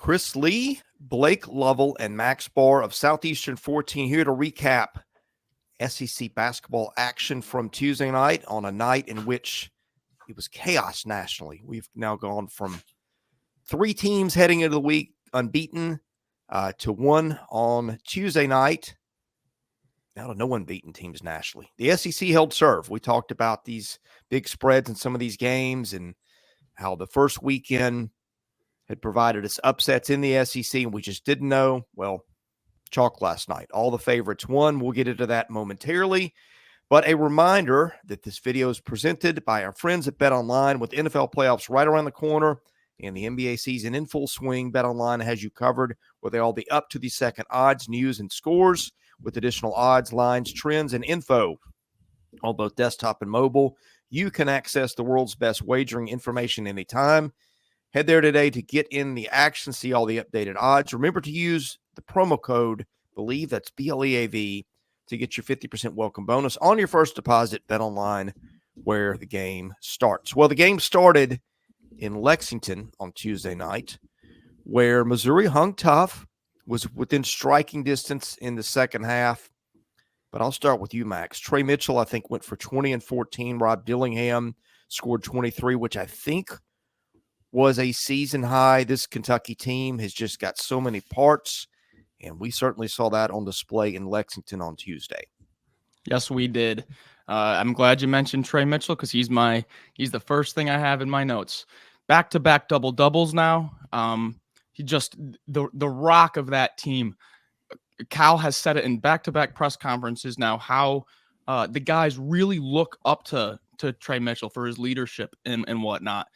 Chris Lee, Blake Lovell, and Max Barr of Southeastern 14 here to recap SEC basketball action from Tuesday night on a night in which it was chaos nationally. We've now gone from 3 teams heading into the week unbeaten to 1 on Tuesday night. Now to no unbeaten teams nationally. The SEC held serve. We talked about these big spreads in some of these games and how the first weekend had provided us upsets in the SEC, and we just didn't know. Well, chalk last night. All the favorites won. We'll get into that momentarily. But a reminder that this video is presented by our friends at BetOnline. With NFL playoffs right around the corner and the NBA season in full swing, BetOnline has you covered with all the up-to-the-second odds, news, and scores with additional odds, lines, trends, and info on both desktop and mobile. You can access the world's best wagering information anytime. Head there today to get in the action, see all the updated odds. Remember to use the promo code BELIEVE, that's BLEAV, to get your 50% welcome bonus on your first deposit. BetOnline, where the game starts. Well, the game started in Lexington on Tuesday night, where Missouri hung tough, was within striking distance in the second half. But I'll start with you, Max. Tre Mitchell, I think, went for 20 and 14. Rob Dillingham scored 23, which I think was a season high. This Kentucky team has just got so many parts, and we certainly saw that on display in Lexington on Tuesday. Yes, we did. I'm glad you mentioned Tre Mitchell because he's the first thing I have in my notes. Back-to-back double-doubles now. He just the rock of that team. Cal has said it in back-to-back press conferences now how the guys really look up to Tre Mitchell for his leadership and whatnot.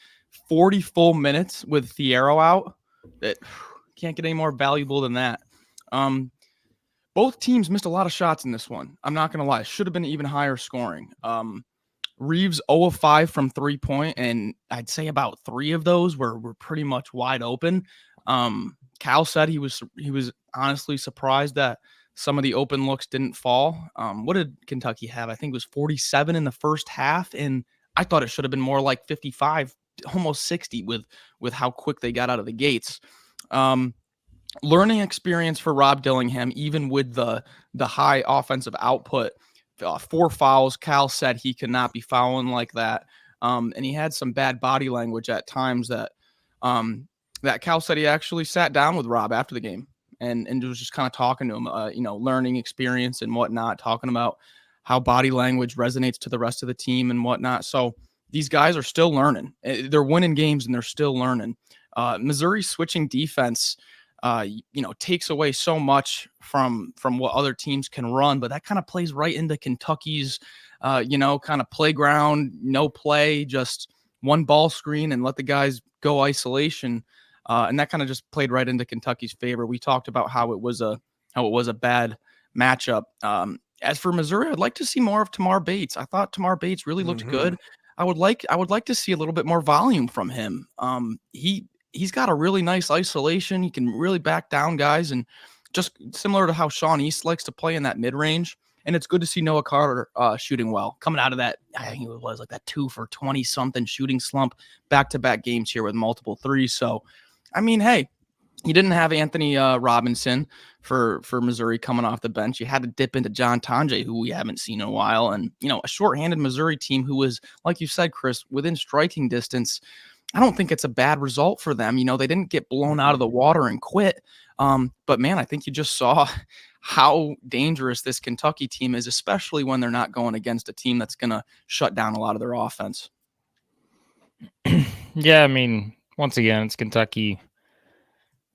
40 full minutes with Thiero out. That can't get any more valuable than that. Both teams missed a lot of shots in this one. I'm not going to lie. Should have been even higher scoring. Reeves 0 of 5 from 3-point, and I'd say about 3 of those were pretty much wide open. Cal said he was honestly surprised that some of the open looks didn't fall. What did Kentucky have? I think it was 47 in the first half, and I thought it should have been more like 55, almost 60 with how quick they got out of the gates. Learning experience for Rob Dillingham, even with the high offensive output. 4 fouls. Cal said he cannot be fouling like that. And he had some bad body language at times that Cal said he actually sat down with Rob after the game and was just kind of talking to him, learning experience and whatnot, talking about how body language resonates to the rest of the team and whatnot. So these guys are still learning. They're winning games and they're still learning. Missouri's switching defense, takes away so much from what other teams can run, but that kind of plays right into Kentucky's, kind of playground, no play, just one ball screen and let the guys go isolation. And that kind of just played right into Kentucky's favor. We talked about how it was a bad matchup. As for Missouri, I'd like to see more of Tamar Bates. I thought Tamar Bates really looked good. I would like to see a little bit more volume from him. He's got a really nice isolation. He can really back down guys, and just similar to how Sean East likes to play in that mid-range. And it's good to see Noah Carter shooting well, coming out of that, I think it was like that 2 for 20-something shooting slump, back-to-back games here with multiple threes. So, I mean, hey, you didn't have Anthony Robinson for Missouri coming off the bench. You had to dip into John Tonje, who we haven't seen in a while. And, a shorthanded Missouri team who was, like you said, Chris, within striking distance. I don't think it's a bad result for them. They didn't get blown out of the water and quit. But, man, I think you just saw how dangerous this Kentucky team is, especially when they're not going against a team that's going to shut down a lot of their offense. Yeah, I mean, once again, it's Kentucky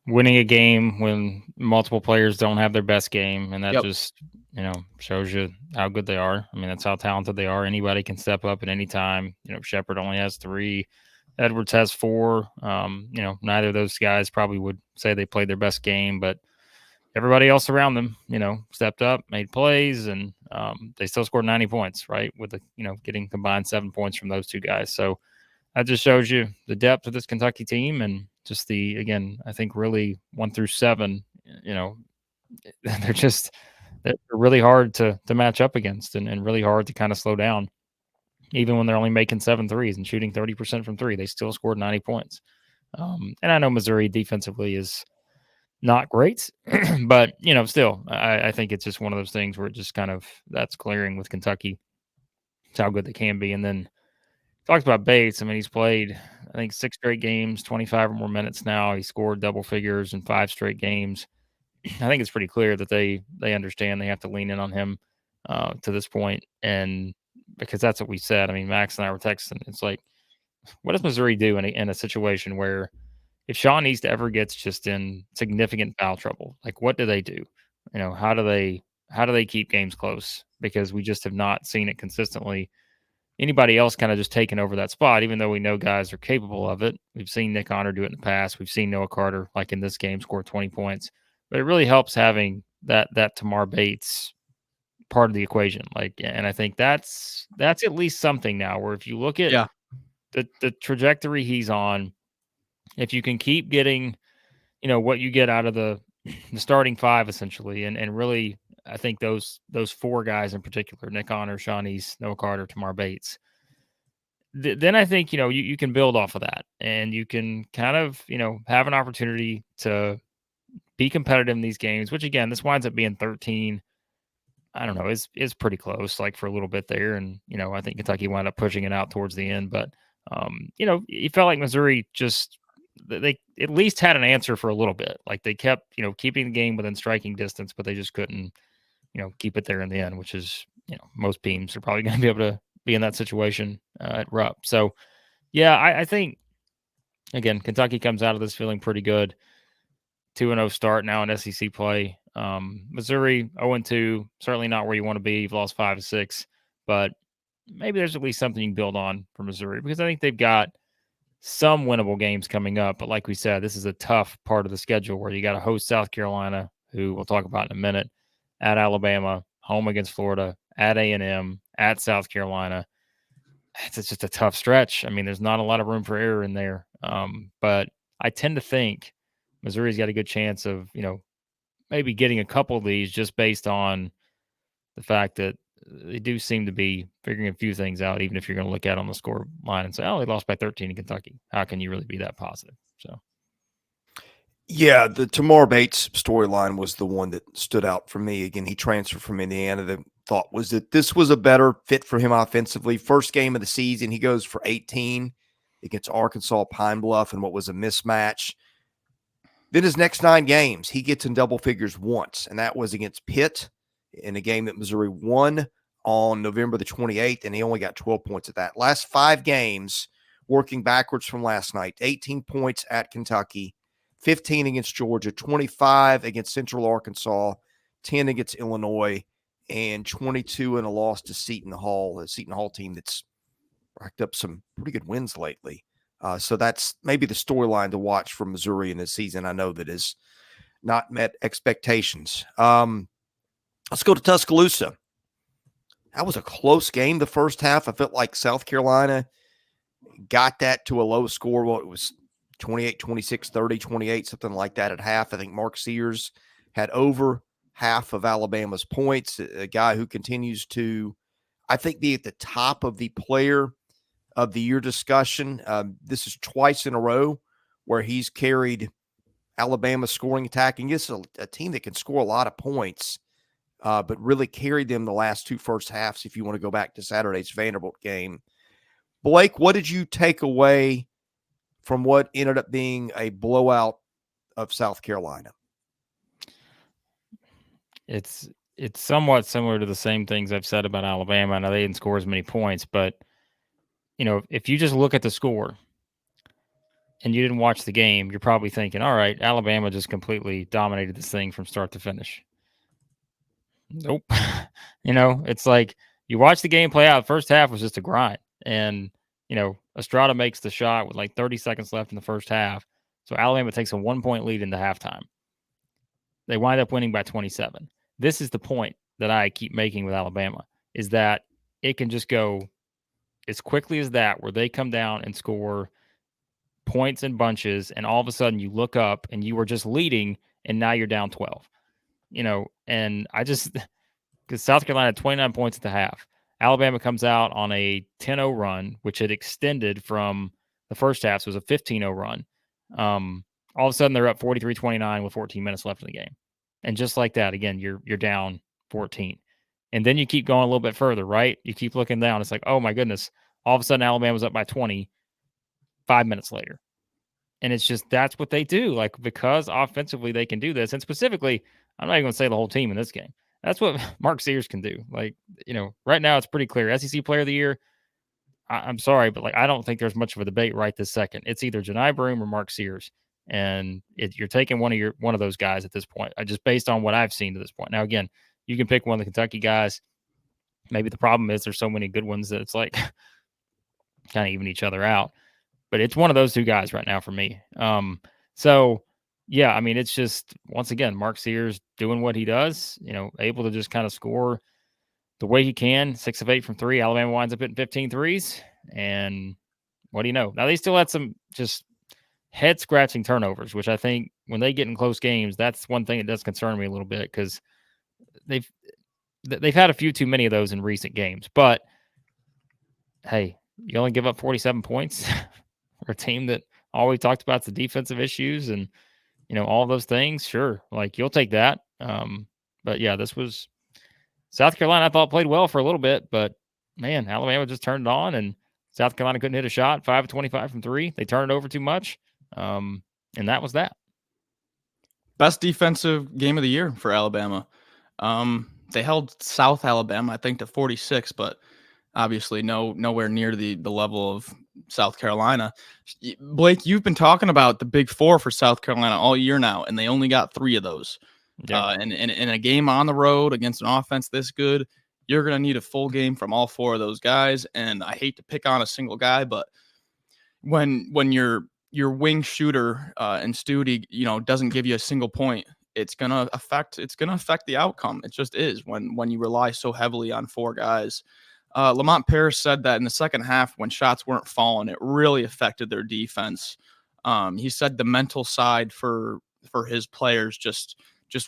winning a game when multiple players don't have their best game, and that just, shows you how good they are. I mean, that's how talented they are. Anybody can step up at any time. Shepherd only has 3. Edwards has 4. Neither of those guys probably would say they played their best game, but everybody else around them, stepped up, made plays, and they still scored 90 points, right? With the, getting combined 7 points from those 2 guys. So that just shows you the depth of this Kentucky team, and just I think really 1 through 7, they're really hard to match up against and really hard to kind of slow down. Even when they're only making 7 threes and shooting 30% from 3, they still scored 90 points. And I know Missouri defensively is not great, but still, I think it's just one of those things where it just kind of that's clearing with Kentucky. It's how good they can be. And then talked about Bates. I mean, he's played, I think, 6 straight games, 25 or more minutes now. He scored double figures in 5 straight games. I think it's pretty clear that they understand they have to lean in on him to this point, and because that's what we said. I mean, Max and I were texting. It's like, what does Missouri do in a situation where if Sean East ever gets just in significant foul trouble, like what do they do? How do they keep games close? Because we just have not seen it consistently. Anybody else kind of just taking over that spot, even though we know guys are capable of it. We've seen Nick Honor do it in the past. We've seen Noah Carter, like in this game, score 20 points. But it really helps having that Tamar Bates part of the equation. And I think that's at least something now where if you look at the trajectory he's on, if you can keep getting, what you get out of the starting 5 essentially, and really I think those 4 guys in particular, Nick Honor, Sean East, Noah Carter, Tamar Bates, then I think, you can build off of that and you can kind of, have an opportunity to be competitive in these games, which again, this winds up being 13. I don't know, is pretty close, like for a little bit there. And, I think Kentucky wound up pushing it out towards the end, but it felt like Missouri just, they at least had an answer for a little bit. Like they kept, keeping the game within striking distance, but they just couldn't, keep it there in the end, which is, most teams are probably going to be able to be in that situation at Rupp. So, yeah, I think, again, Kentucky comes out of this feeling pretty good. 2-0 start now in SEC play. Missouri 0-2, certainly not where you want to be. You've lost 5 of 6, but maybe there's at least something you can build on for Missouri because I think they've got some winnable games coming up. But like we said, this is a tough part of the schedule where you got to host South Carolina, who we'll talk about in a minute, at Alabama, home against Florida, at A&M, at South Carolina. It's just a tough stretch. I mean, there's not a lot of room for error in there. But I tend to think Missouri's got a good chance of, maybe getting a couple of these just based on the fact that they do seem to be figuring a few things out, even if you're going to look at on the score line and say, oh, they lost by 13 in Kentucky. How can you really be that positive? So, yeah, the Tamar Bates storyline was the one that stood out for me. Again, he transferred from Indiana. The thought was that this was a better fit for him offensively. First game of the season, he goes for 18 against Arkansas Pine Bluff and what was a mismatch. Then his next 9 games, he gets in double figures once, and that was against Pitt in a game that Missouri won on November the 28th, and he only got 12 points at that. Last 5 games, working backwards from last night, 18 points at Kentucky, 15 against Georgia, 25 against Central Arkansas, 10 against Illinois, and 22 in a loss to Seton Hall, a Seton Hall team that's racked up some pretty good wins lately. So that's maybe the storyline to watch from Missouri in this season. I know that has not met expectations. Let's go to Tuscaloosa. That was a close game the first half. I felt like South Carolina got that to a low score. Well, it was 28, 26, 30, 28, something like that at half. I think Mark Sears had over half of Alabama's points, a guy who continues to, I think, be at the top of the player of the year discussion. This is twice in a row where he's carried Alabama's scoring attack. And it's a team that can score a lot of points, but really carried them the last 2 first halves if you want to go back to Saturday's Vanderbilt game. Blake, what did you take away from what ended up being a blowout of South Carolina? It's somewhat similar to the same things I've said about Alabama. Now, they didn't score as many points, but if you just look at the score and you didn't watch the game, you're probably thinking, all right, Alabama just completely dominated this thing from start to finish. Nope. It's like you watch the game play out. The first half was just a grind. And, Estrada makes the shot with like 30 seconds left in the first half. So Alabama takes a 1-point lead into halftime. They wind up winning by 27. This is the point that I keep making with Alabama, is that it can just go as quickly as that, where they come down and score points in bunches, and all of a sudden you look up and you were just leading, and now you're down 12. And I just, because South Carolina had 29 points at the half. Alabama comes out on a 10-0 run, which had extended from the first half. So it was a 15-0 run. All of a sudden they're up 43-29 with 14 minutes left in the game. And just like that, again, you're down 14. And then you keep going a little bit further, right? You keep looking down. It's like, oh my goodness. All of a sudden Alabama's up by 20 5 minutes later. And it's just, that's what they do. Like, because offensively they can do this. And specifically, I'm not even going to say the whole team in this game. That's what Mark Sears can do. Like, right now it's pretty clear. SEC Player of the Year, I'm sorry, but like, I don't think there's much of a debate right this second. It's either Janai Broome or Mark Sears. And you're taking one of those guys at this point, just based on what I've seen to this point. Now, again, you can pick one of the Kentucky guys. Maybe the problem is there's so many good ones that it's like kind of even each other out. But it's one of those two guys right now for me. So yeah, I mean, it's just, once again, Mark Sears doing what he does, able to just kind of score the way he can. 6 of 8 from 3. Alabama winds up hitting 15 threes. And what do you know? Now they still had some just head scratching turnovers, which I think when they get in close games, that's one thing that does concern me a little bit, because they've had a few too many of those in recent games. But hey, you only give up 47 points for a team that all we talked about is the defensive issues and all of those things. Sure, like, you'll take that. But yeah, this was South Carolina. I thought played well for a little bit, but man, Alabama just turned it on, and South Carolina couldn't hit a shot. 5 of 25 from 3. They turned it over too much, and that was that. Best defensive game of the year for Alabama. They held South Alabama, I think, to 46, but obviously nowhere near the level of South Carolina. Blake, you've been talking about the big four for South Carolina all year now, and they only got 3 of those. Yeah. And in a game on the road against an offense this good, you're going to need a full game from all 4 of those guys. And I hate to pick on a single guy, but when your wing shooter and Studi, doesn't give you a single point, it's gonna affect the outcome. It just is when you rely so heavily on 4 guys. Lamont Paris said that in the second half, when shots weren't falling, it really affected their defense. He said the mental side for his players just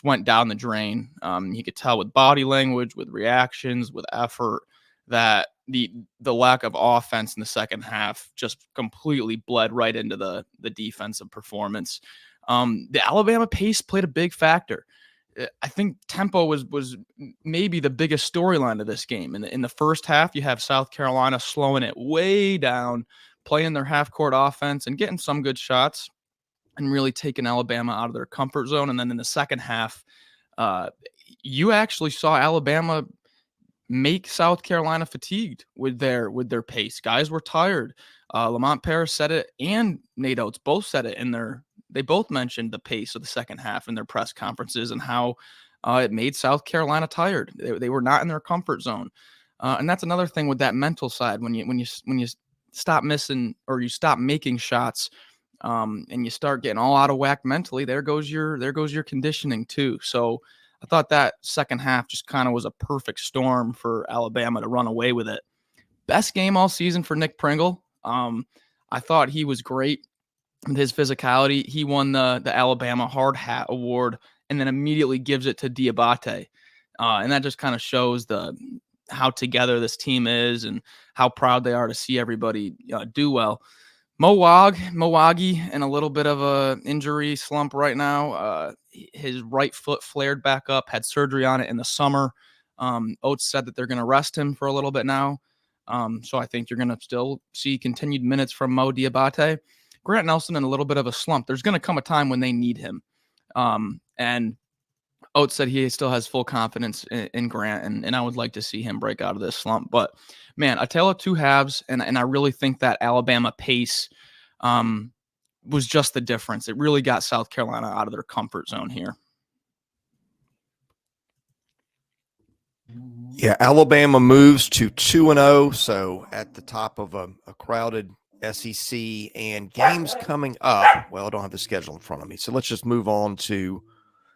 went down the drain. He could tell with body language, with reactions, with effort, that the lack of offense in the second half just completely bled right into the defensive performance. The Alabama pace played a big factor. I think tempo was maybe the biggest storyline of this game. In the first half, you have South Carolina slowing it way down, playing their half-court offense and getting some good shots and really taking Alabama out of their comfort zone. And then in the second half, you actually saw Alabama make South Carolina fatigued with their pace. Guys were tired. Lamont Paris said it, and Nate Oates both said it they both mentioned the pace of the second half in their press conferences and how it made South Carolina tired. They were not in their comfort zone. And that's another thing with that mental side. When you stop missing or you stop making shots, and you start getting all out of whack mentally, there goes your conditioning too. So I thought that second half just kind of was a perfect storm for Alabama to run away with it. Best game all season for Nick Pringle. I thought he was great with his physicality. He won the Alabama Hard Hat Award and then immediately gives it to Diabate. And that just kind of shows how together this team is and how proud they are to see everybody do well. Mowagi in a little bit of a injury slump right now. His right foot flared back up, had surgery on it in the summer. Oates said that they're going to rest him for a little bit now. So I think you're going to still see continued minutes from Mo Diabate. Grant Nelson in a little bit of a slump. There's going to come a time when they need him. And Oates said he still has full confidence in Grant, and I would like to see him break out of this slump. But, man, a tale of 2 halves, and I really think that Alabama pace was just the difference. It really got South Carolina out of their comfort zone here. Yeah, Alabama moves to 2-0, so at the top of a crowded SEC, and games coming up. Well, I don't have the schedule in front of me, so let's just move on to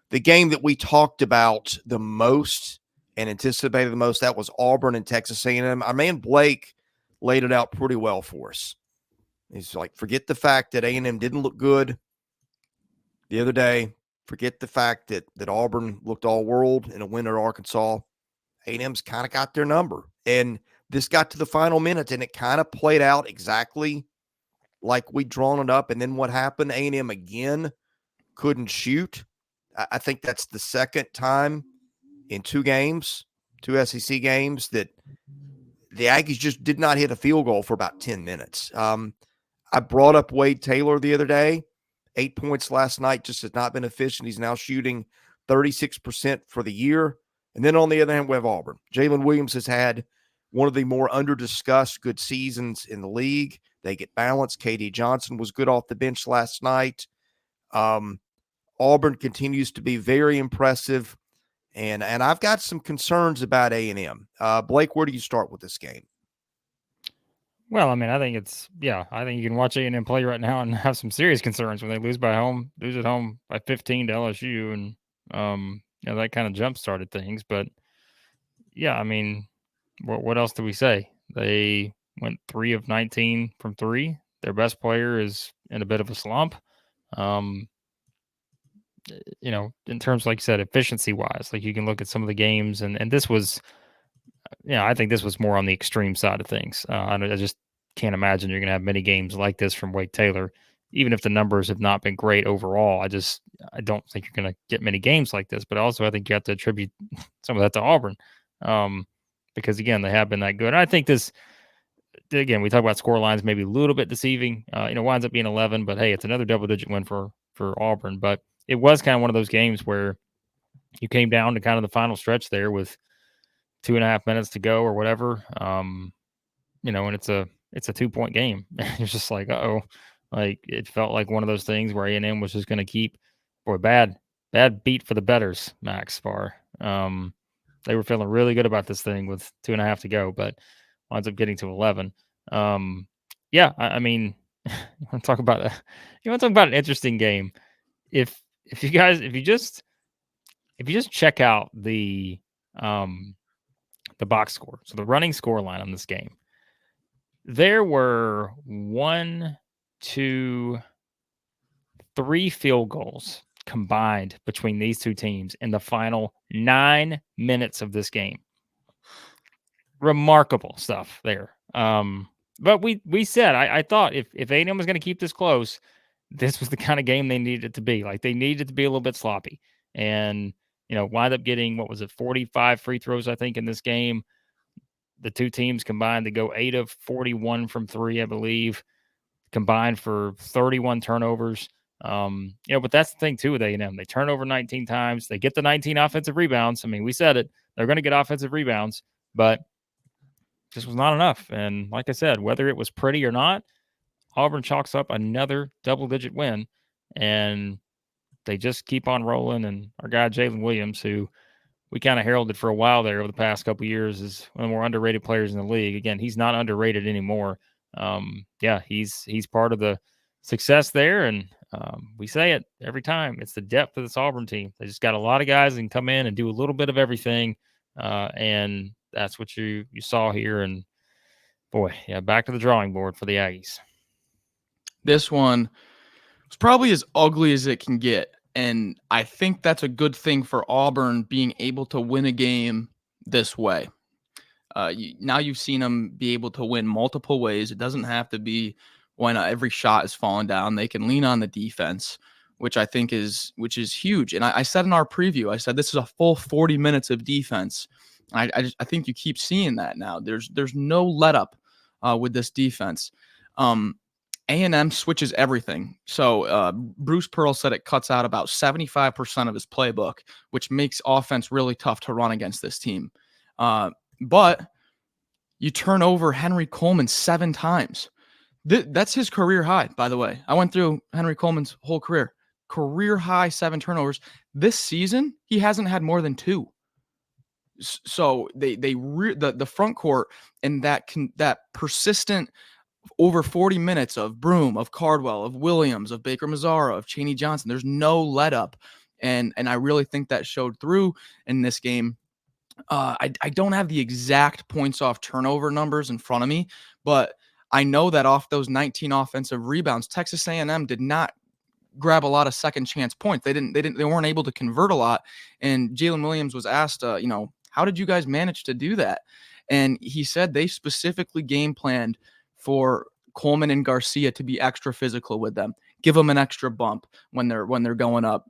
the game that we talked about the most and anticipated the most. That was Auburn and Texas A&M. Our man Blake laid it out pretty well for us. He's like, forget the fact that A&M didn't look good the other day. Forget the fact that Auburn looked all world in a win at Arkansas. A&M's kind of got their number. And this got to the final minute, and it kind of played out exactly like we'd drawn it up. And then what happened? A&M again couldn't shoot. I think that's the second time in 2 games, 2 SEC games, that the Aggies just did not hit a field goal for about 10 minutes. I brought up Wade Taylor the other day. 8 points last night, just has not been efficient. He's now shooting 36% for the year. And then on the other hand, we have Auburn. Jaylin Williams has had one of the more under-discussed good seasons in the league. They get balanced. KD Johnson was good off the bench last night. Auburn continues to be very impressive. And I've got some concerns about A&M. Blake, where do you start with this game? Well, I mean, I think I think you can watch A&M play right now and have some serious concerns when they lose at home by 15 to LSU, and that kind of jump started things. But yeah, I mean, what else do we say? They went 3 of 19 from 3. Their best player is in a bit of a slump. In terms, like you said, efficiency wise, like you can look at some of the games, and this was, I think this was more on the extreme side of things. I just can't imagine you're going to have many games like this from Wade Taylor, even if the numbers have not been great overall. I don't think you're going to get many games like this, but also I think you have to attribute some of that to Auburn, because again, they have been that good. And I think this, again, we talk about score lines maybe a little bit deceiving. Winds up being 11, but hey, it's another double-digit win for Auburn. But it was kind of one of those games where you came down to kind of the final stretch there with 2.5 minutes to go or whatever. And it's a 2-point game. It's just like, like it felt like one of those things where A&M was just going to keep, bad beat for the betters, Max Barr. They were feeling really good about this thing with 2.5 to go, but winds up getting to 11. I mean, you want to talk about an interesting game. If you just check out the box score, so the running score line on this game, there were 1, 2, 3 field goals combined between these two teams in the final 9 minutes of this game. Remarkable stuff there. But we said, I thought if A&M was going to keep this close, this was the kind of game they needed it to be. Like, they needed to be a little bit sloppy. And, wind up getting, 45 free throws, I think, in this game. The two teams combined to go 8 of 41 from 3, I believe, combined for 31 turnovers. But that's the thing, too, with A&M. They turn over 19 times. They get the 19 offensive rebounds. I mean, we said it. They're going to get offensive rebounds, but just was not enough. And like I said, whether it was pretty or not, Auburn chalks up another double-digit win, and they just keep on rolling. And our guy, Jaylin Williams, who we kind of heralded for a while there over the past couple of years, is one of the more underrated players in the league. Again, he's not underrated anymore. He's part of the success there, and we say it every time. It's the depth of this Auburn team. They just got a lot of guys that can come in and do a little bit of everything, and that's what you saw here. And, back to the drawing board for the Aggies. This one was probably as ugly as it can get. And I think that's a good thing for Auburn, being able to win a game this way. Now you've seen them be able to win multiple ways. It doesn't have to be when every shot is falling down. They can lean on the defense, which I think is huge. And I said in our preview, I said this is a full 40 minutes of defense. I think you keep seeing that now. There's no let up with this defense. A&M switches everything. So Bruce Pearl said it cuts out about 75% of his playbook, which makes offense really tough to run against this team. But you turn over Henry Coleman 7 times. That's his career high, by the way. I went through Henry Coleman's whole career. Career high 7 turnovers. This season, he hasn't had more than 2. So the front court and that persistent over 40 minutes of Broom, of Cardwell, of Williams, of Baker Mazzara, of Chaney Johnson. There's no let up. And I really think that showed through in this game. I don't have the exact points off turnover numbers in front of me, but I know that off those 19 offensive rebounds, Texas A&M did not grab a lot of second chance points. They weren't able to convert a lot. And Jaylin Williams was asked, how did you guys manage to do that? And he said they specifically game planned for Coleman and Garcia to be extra physical with them. Give them an extra bump when they're going up.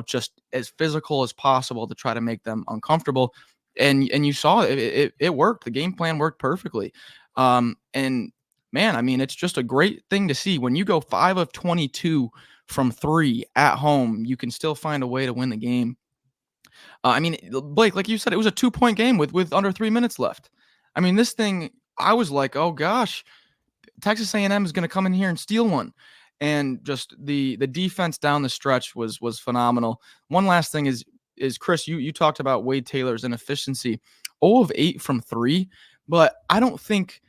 Just as physical as possible to try to make them uncomfortable. And you saw it worked. The game plan worked perfectly. And man, I mean, it's just a great thing to see when you go 5 of 22 from 3 at home. You can still find a way to win the game. I mean, Blake, like you said, it was a 2-point game with under 3 minutes left. I mean, this thing, I was like, oh gosh, Texas A&M is going to come in here and steal one. And just the defense down the stretch was phenomenal. One last thing is Chris, you talked about Wade Taylor's inefficiency. 0 of 8 from 3, but I don't think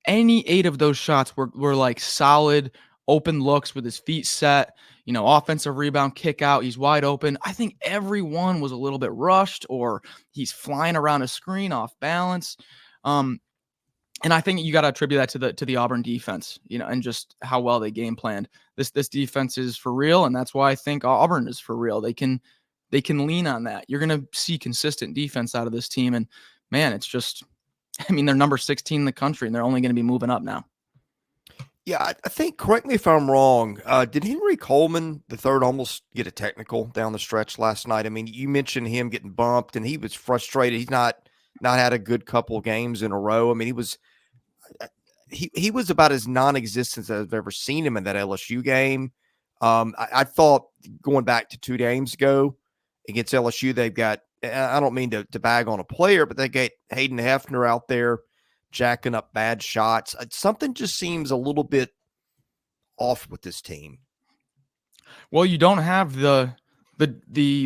any 8 of those shots were like solid open looks with his feet set, offensive rebound, kick out, he's wide open. I think every one was a little bit rushed, or he's flying around a screen off balance. And I think you got to attribute that to the Auburn defense, and just how well they game planned. This defense is for real, and that's why I think Auburn is for real. They can lean on that. You're going to see consistent defense out of this team, and man, it's just, I mean, they're number 16 in the country, and they're only going to be moving up now. Yeah, I think, correct me if I'm wrong, did Henry Coleman III almost get a technical down the stretch last night? I mean, you mentioned him getting bumped, and he was frustrated. He's not had a good couple games in a row. I mean, he was about as non-existent as I've ever seen him in that LSU game. I thought going back to 2 games ago against LSU, they've got, I don't mean to bag on a player, but they got Hayden Hefner out there jacking up bad shots. Something just seems a little bit off with this team. Well, you don't have the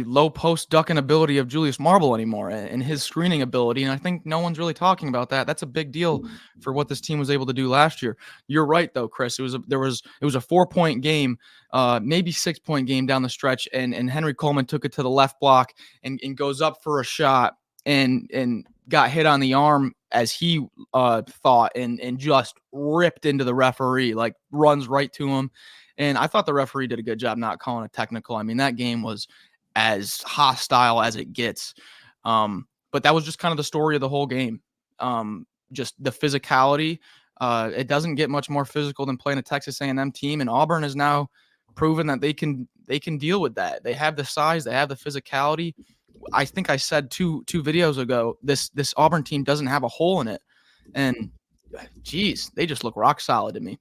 low post ducking ability of Julius Marble anymore, and his screening ability. And I think no one's really talking about that. That's a big deal for what this team was able to do last year. You're right, though, Chris. It was a 4-point game, maybe 6-point game down the stretch, and Henry Coleman took it to the left block and goes up for a shot and got hit on the arm as he thought, and just ripped into the referee, like runs right to him. And I thought the referee did a good job not calling a technical. I mean, that game was as hostile as it gets. But that was just kind of the story of the whole game. Just the physicality. It doesn't get much more physical than playing a Texas A&M team, and Auburn has now proven that they can deal with that. They have the size, they have the physicality. I think I said two videos ago, this Auburn team doesn't have a hole in it. And geez, they just look rock solid to me.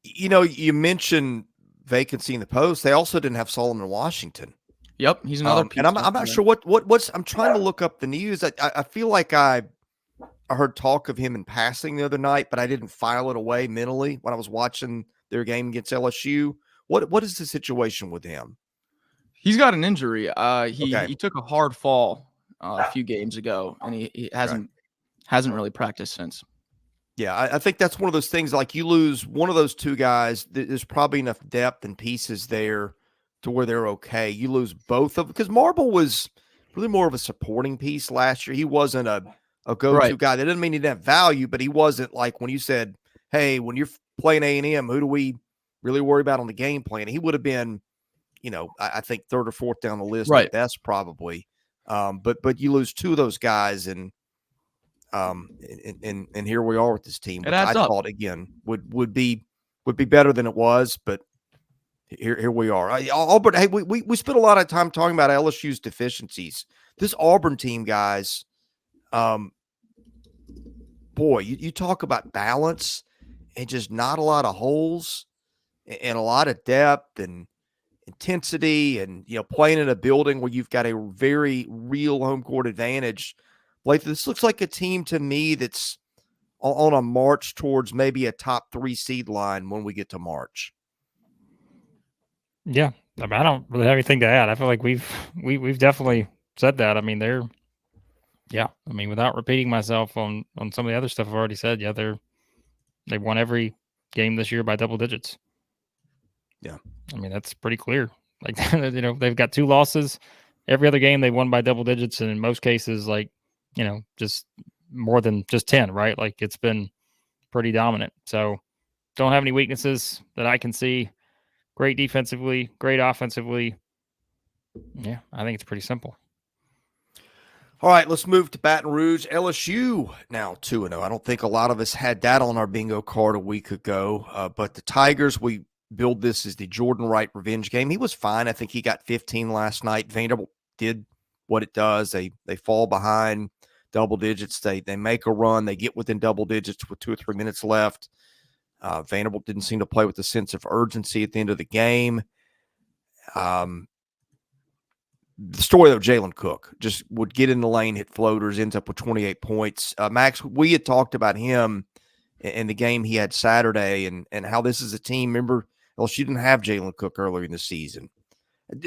You mentioned vacancy in the post. They also didn't have Solomon Washington. Yep, he's another piece. And I'm not sure what's. I'm trying to look up the news. I feel like I heard talk of him in passing the other night, but I didn't file it away mentally when I was watching their game against LSU. What is the situation with him? He's got an injury. He took a hard fall a few games ago, and he hasn't really practiced since. Yeah, I think that's one of those things, like you lose one of those 2 guys, there's probably enough depth and pieces there to where they're okay. You lose both of them, because Marble was really more of a supporting piece last year. He wasn't a go-to guy. That doesn't mean he didn't have value, but he wasn't like when you said, hey, when you're playing A&M, who do we really worry about on the game plan? He would have been, I think 3rd or 4th down the list at best, probably. But you lose 2 of those guys, and here we are with this team, which I thought again would be better than it was, but here we are. Auburn. Hey, we spent a lot of time talking about LSU's deficiencies. This Auburn team, guys, boy, you talk about balance and just not a lot of holes and a lot of depth and intensity, and playing in a building where you've got a very real home court advantage. Like, this looks like a team to me that's on a march towards maybe a top 3 seed line when we get to March. Yeah, I mean, I don't really have anything to add. I feel like we've definitely said that. I mean, without repeating myself on some of the other stuff I've already said, they won every game this year by double digits. Yeah, I mean, that's pretty clear. Like, they've got 2 losses. Every other game they won by double digits, and in most cases, like, just more than just 10, right? Like, it's been pretty dominant. So don't have any weaknesses that I can see. Great defensively, great offensively. Yeah, I think it's pretty simple. All right, let's move to Baton Rouge. LSU now 2-0. I don't think a lot of us had that on our bingo card a week ago, but the Tigers, we build this as the Jordan Wright revenge game. He was fine. I think he got 15 last night. Vanderbilt did what it does. They fall behind double digits. They make a run. They get within double digits with 2 or 3 minutes left. Vanderbilt didn't seem to play with a sense of urgency at the end of the game. The story of Jalen Cook just would get in the lane, hit floaters, ends up with 28 points. Max, we had talked about him in the game he had Saturday and how this is a team. Remember, LSU didn't have Jalen Cook earlier in the season.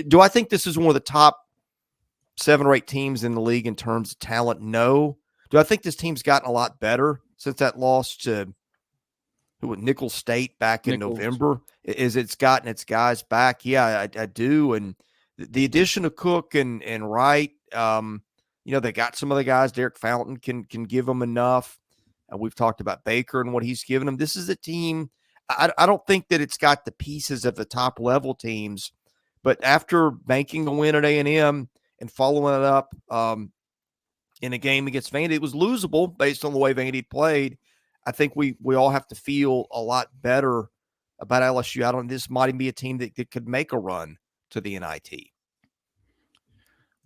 Do I think this is one of the top 7 or 8 teams in the league in terms of talent? No. Do I think this team's gotten a lot better since that loss to Nicholls State back in November? Is it's gotten its guys back? Yeah, I do. And the addition of Cook and Wright, they got some of the guys. Derek Fountain can give them enough. We've talked about Baker and what he's given them. This is a team. I don't think that it's got the pieces of the top level teams, but after making a win at A&M and following it up in a game against Vandy, it was losable based on the way Vandy played. I think we all have to feel a lot better about LSU. This might even be a team that could make a run to the NIT.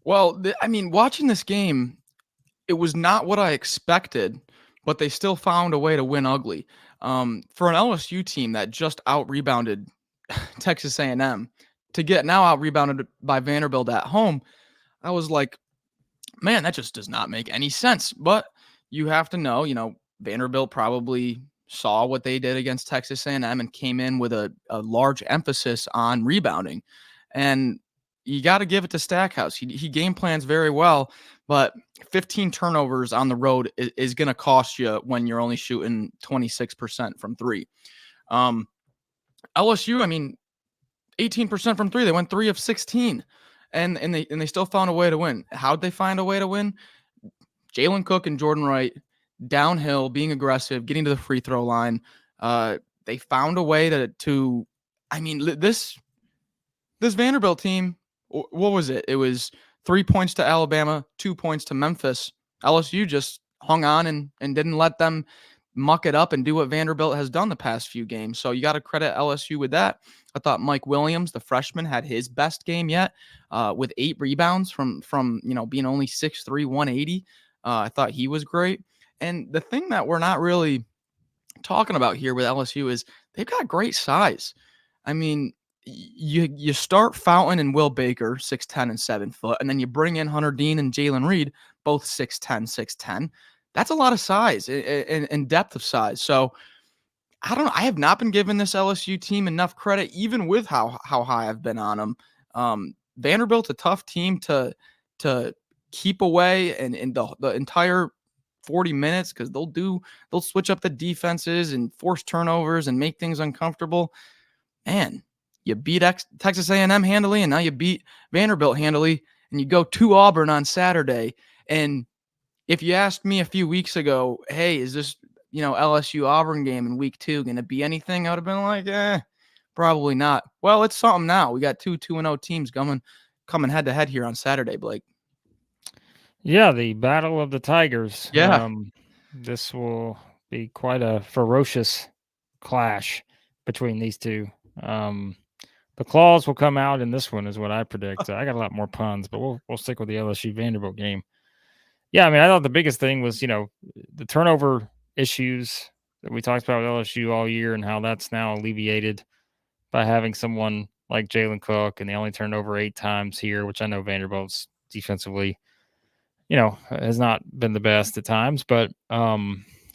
Well, watching this game, it was not what I expected, but they still found a way to win ugly. For an LSU team that just out-rebounded Texas A&M, to get now out-rebounded by Vanderbilt at home, I was like, man, that just does not make any sense. But you have to know, Vanderbilt probably saw what they did against Texas A&M and came in with a large emphasis on rebounding. And you got to give it to Stackhouse. He game plans very well, but 15 turnovers on the road is going to cost you when you're only shooting 26% from 3. LSU, 18% from 3. They went 3 of 16, and they still found a way to win. How'd they find a way to win? Jalen Cook and Jordan Wright downhill, being aggressive, getting to the free throw line. They found a way to. This Vanderbilt team, what was it? It was 3 points to Alabama, 2 points to Memphis. LSU just hung on and didn't let them muck it up and do what Vanderbilt has done the past few games. So you got to credit LSU with that. I thought Mike Williams, the freshman, had his best game yet with 8 rebounds from being only 6'3", 180. I thought he was great. And the thing that we're not really talking about here with LSU is they've got great size. You start Fountain and Will Baker, 6'10" and 7 foot, and then you bring in Hunter Dean and Jalen Reed, both 6'10", 6'10". That's a lot of size and depth of size. So I don't know. I have not been giving this LSU team enough credit, even with how high I've been on them. Vanderbilt's a tough team to keep away and the entire 40 minutes because they'll switch up the defenses and force turnovers and make things uncomfortable. Man, you beat Texas A&M handily, and now you beat Vanderbilt handily, and you go to Auburn on Saturday. And if you asked me a few weeks ago, hey, is this LSU Auburn game in week 2 going to be anything? I would have been like, probably not. Well, it's something now. We got 2-0 teams coming head to head here on Saturday, Blake. Yeah, the Battle of the Tigers. Yeah. This will be quite a ferocious clash between these two. The claws will come out in this one is what I predict. I got a lot more puns, but we'll stick with the LSU Vanderbilt game. Yeah, I thought the biggest thing was, the turnover issues that we talked about with LSU all year and how that's now alleviated by having someone like Jalen Cook, and they only turned over 8 times here, which I know Vanderbilt's defensively, has not been the best at times, but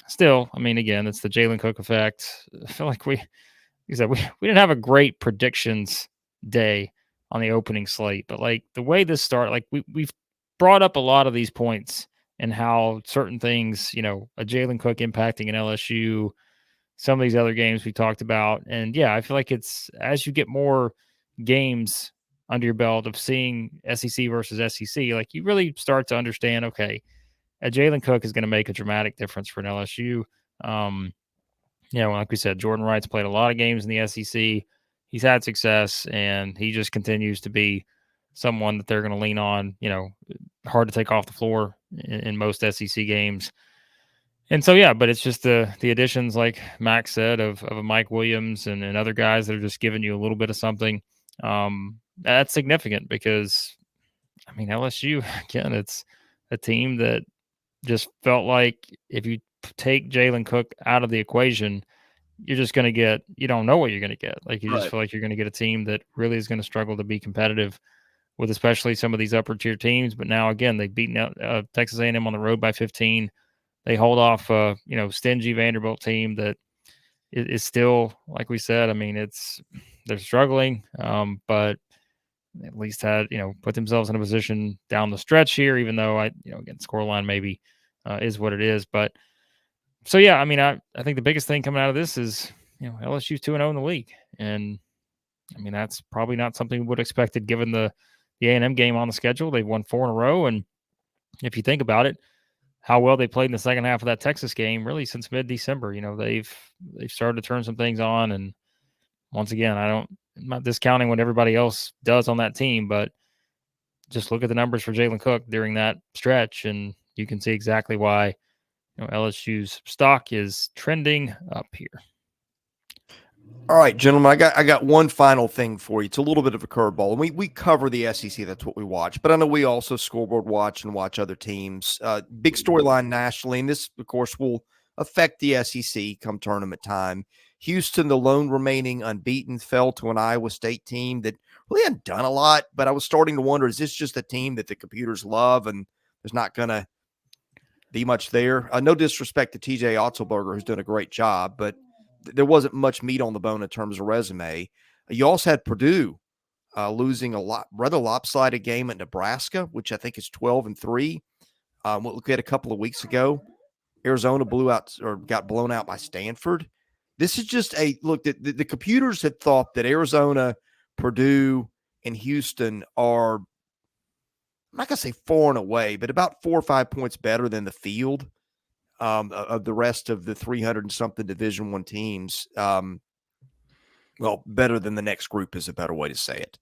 still, again, it's the Jalen Cook effect. I feel like we didn't have a great predictions day on the opening slate, but like the way this started, we've brought up a lot of these points and how certain things, a Jalen Cook impacting an LSU, some of these other games we talked about. And yeah, I feel like it's as you get more games under your belt of seeing SEC versus SEC, like you really start to understand, okay, a Jalen Cook is going to make a dramatic difference for an LSU. Like we said, Jordan Wright's played a lot of games in the SEC. He's had success, and he just continues to be someone that they're going to lean on, hard to take off the floor in most SEC games. And so, yeah, but it's just the additions, like Max said, of a Mike Williams and other guys that are just giving you a little bit of something. That's significant because, I mean, LSU, again, it's a team that just felt like if you take Jalen Cook out of the equation, you're just going to get, you don't know what you're going to get. Like, you just feel like you're going to get a team that really is going to struggle to be competitive with especially some of these upper tier teams. But now, again, they've beaten out Texas A&M on the road by 15. They hold off stingy Vanderbilt team that is still, like we said, I mean, they're struggling, but at least had, put themselves in a position down the stretch here, even though again, scoreline maybe is what it is. But so, yeah, I mean, I think the biggest thing coming out of this is, LSU's 2-0 in the league. And I mean, that's probably not something we would have expected given the A&M game on the schedule. They've won 4 in a row. And if you think about it, how well they played in the second half of that Texas game, really since mid-December, they've started to turn some things on. And once again, I'm not discounting what everybody else does on that team, but just look at the numbers for Jalen Cook during that stretch, and you can see exactly why LSU's stock is trending up here. All right, gentlemen, I got one final thing for you. It's a little bit of a curveball. And we cover the SEC. That's what we watch. But I know we also scoreboard watch and watch other teams. Big storyline nationally, and this, of course, will affect the SEC come tournament time. Houston, the lone remaining unbeaten, fell to an Iowa State team that really hadn't done a lot. But I was starting to wonder, is this just a team that the computers love and there's not going to be much there? No disrespect to TJ Otzelberger, who's done a great job, but there wasn't much meat on the bone in terms of resume. You also had Purdue losing a rather lopsided game at Nebraska, which I think is 12-3. What we looked at a couple of weeks ago, Arizona got blown out by Stanford. This is just look. The computers had thought that Arizona, Purdue, and Houston are, I'm not gonna say far and away, but about 4 or 5 points better than the field of the rest of the 300 and something Division I teams. Well, better than the next group is a better way to say it.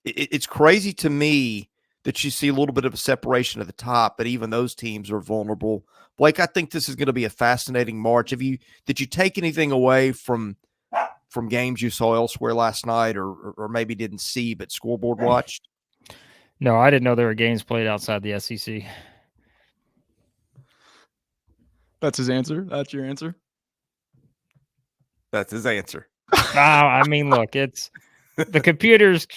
It's crazy to me that you see a little bit of a separation at the top, but even those teams are vulnerable. Blake, I think this is going to be a fascinating March. Did you take anything away from games you saw elsewhere last night, or maybe didn't see but scoreboard watched? No, I didn't know there were games played outside the SEC. That's his answer. That's your answer. That's his answer. I mean, look, it's the computers,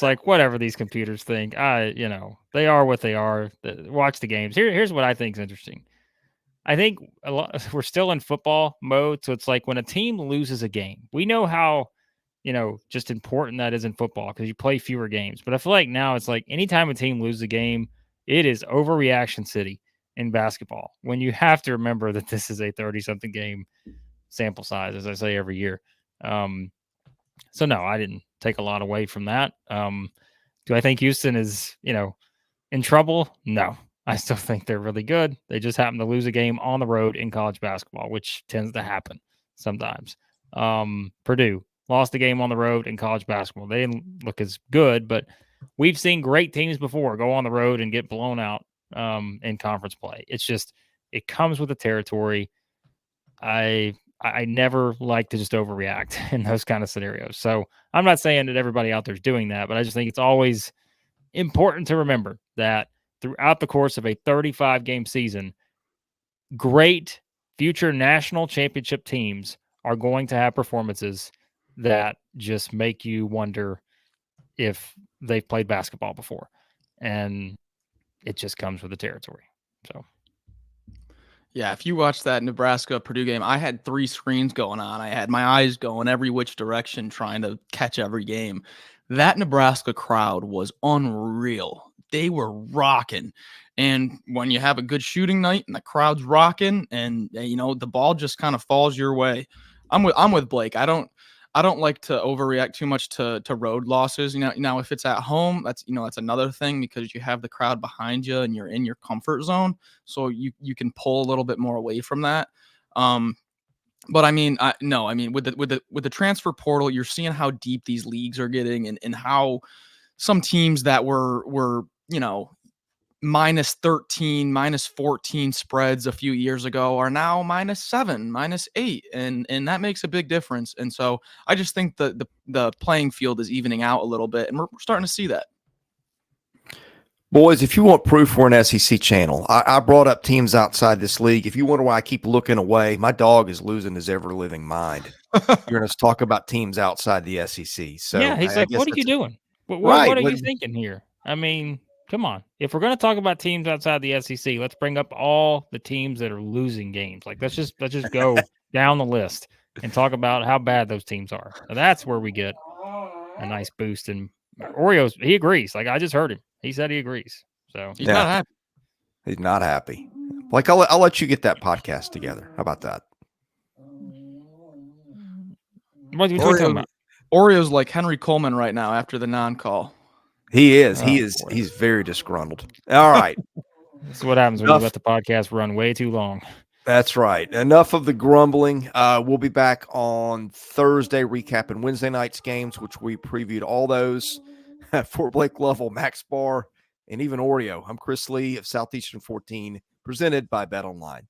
like whatever these computers think. They are what they are. Watch the games. Here's what I think is interesting. I think we're still in football mode, so it's like when a team loses a game, we know how just important that is in football because you play fewer games. But I feel like now it's like anytime a team loses a game, it is overreaction city in basketball. When you have to remember that this is a 30-something game sample size, as I say every year. So no, I didn't take a lot away from that. Do I think Houston is, in trouble? No, I still think they're really good. They just happen to lose a game on the road in college basketball, which tends to happen sometimes. Purdue lost a game on the road in college basketball. They didn't look as good, but we've seen great teams before go on the road and get blown out in conference play. It's just, it comes with the territory. I never like to just overreact in those kind of scenarios. So I'm not saying that everybody out there is doing that, but I just think it's always important to remember that throughout the course of a 35-game season, great future national championship teams are going to have performances that just make you wonder if they've played basketball before. And it just comes with the territory. So. Yeah, if you watch that Nebraska-Purdue game, I had 3 screens going on. I had my eyes going every which direction trying to catch every game. That Nebraska crowd was unreal. They were rocking. And when you have a good shooting night and the crowd's rocking and, the ball just kind of falls your way, I'm with Blake. I don't like to overreact too much to road losses. Now if it's at home, that's another thing because you have the crowd behind you and you're in your comfort zone, so you can pull a little bit more away from that. But I mean, with the transfer portal, you're seeing how deep these leagues are getting and how some teams that were minus 13, minus 14 spreads a few years ago are now minus 7, minus 8, and that makes a big difference. And so I just think the playing field is evening out a little bit, and we're starting to see that. Boys, if you want proof, we're an SEC channel. I brought up teams outside this league. If you wonder why I keep looking away, my dog is losing his ever-living mind. You're going to talk about teams outside the SEC. So yeah, he's like, what are you doing? Right. What are you thinking here? I mean, come on. If we're going to talk about teams outside the SEC, let's bring up all the teams that are losing games. Like, let's just go down the list and talk about how bad those teams are. So that's where we get a nice boost. And Oreos, he agrees. Like, I just heard him. He said he agrees. So he's not happy. He's not happy. Like, I'll let you get that podcast together. How about that? What are you talking about? Oreo's like Henry Coleman right now after the non-call. He is. He's very disgruntled. All right. That's what happens when you let the podcast run way too long. That's right. Enough of the grumbling. We'll be back on Thursday recapping Wednesday night's games, which we previewed all those for Blake Lovell, Max Barr, and even Oreo. I'm Chris Lee of Southeastern 14, presented by Bet Online.